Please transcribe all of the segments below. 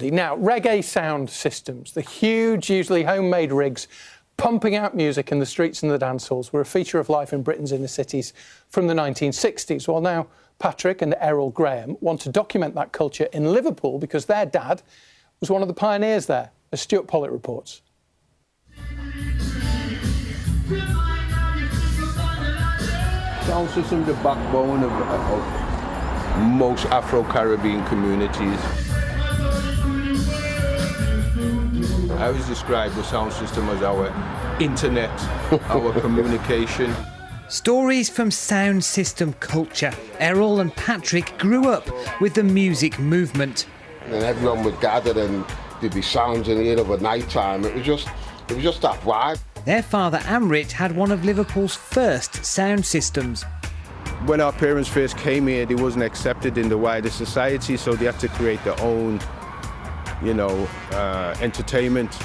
Now, reggae sound systems, the huge, usually homemade rigs pumping out music in the streets and the dance halls, were a feature of life in Britain's inner cities from the 1960s. Well, now Patrick and Errol Graham want to document that culture in Liverpool because their dad was one of the pioneers there, as Stuart Pollitt reports. Sound system, the backbone of most Afro-Caribbean communities. I always describe the sound system as our internet, our communication. Stories from sound system culture. Errol and Patrick grew up with the music movement. And everyone would gather and there'd be sounds in the air of a night time. It was just that vibe. Their father Amrit had one of Liverpool's first sound systems. When our parents first came here, they wasn't accepted in the wider society, so they had to create their own, entertainment.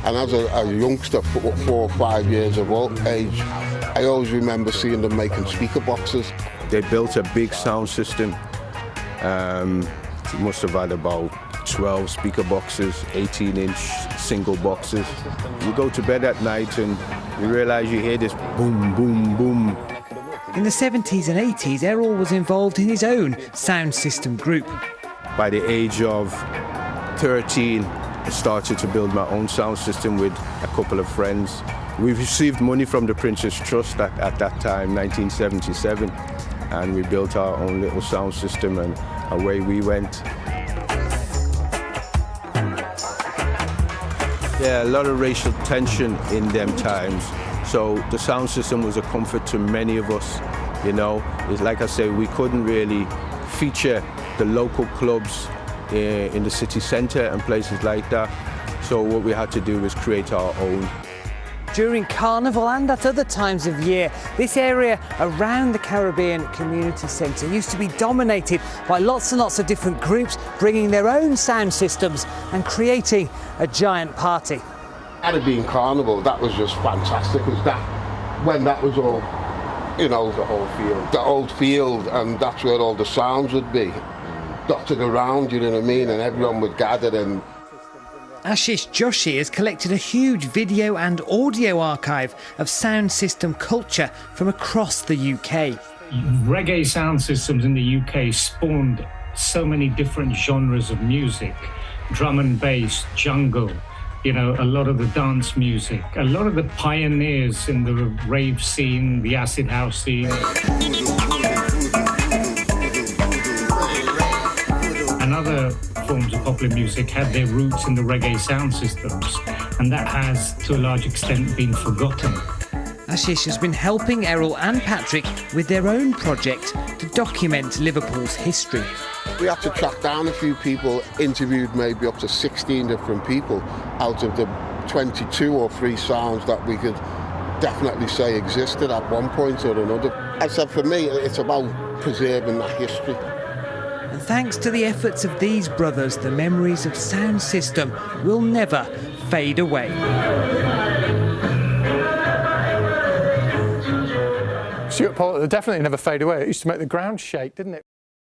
And as a youngster, 4 or 5 years of age, I always remember seeing them making speaker boxes. They built a big sound system. It must have had about 12 speaker boxes, 18-inch single boxes. You go to bed at night and you realise you hear this boom, boom, boom. In the 70s and 80s, Errol was involved in his own sound system group. By the age of 13, I started to build my own sound system with a couple of friends. We received money from the Prince's Trust at that time, 1977, and we built our own little sound system, and away we went. Yeah, a lot of racial tension in them times. So the sound system was a comfort to many of us, It's like I say, we couldn't really feature the local clubs in the city centre and places like that. So what we had to do was create our own. During Carnival and at other times of year, this area around the Caribbean Community Centre used to be dominated by lots and lots of different groups bringing their own sound systems and creating a giant party. Caribbean Carnival, that was just fantastic. When that was all, the old field, and that's where all the sounds would be dotted around, you know what I mean, and everyone would gather. And Ashish Joshi has collected a huge video and audio archive of sound system culture from across the UK. Reggae sound systems in the UK spawned so many different genres of music: drum and bass, jungle, a lot of the dance music, a lot of the pioneers in the rave scene, the acid house scene. And other forms of popular music had their roots in the reggae sound systems, and that has, to a large extent, been forgotten. Ashish has been helping Errol and Patrick with their own project to document Liverpool's history. we had to track down a few people, interviewed maybe up to 16 different people out of the 22 or 3 sounds that we could definitely say existed at one point or another. I said, for me, it's about preserving that history. And thanks to the efforts of these brothers, the memories of sound system will never fade away. Stuart Pollitt, they definitely never fade away. It used to make the ground shake, didn't it?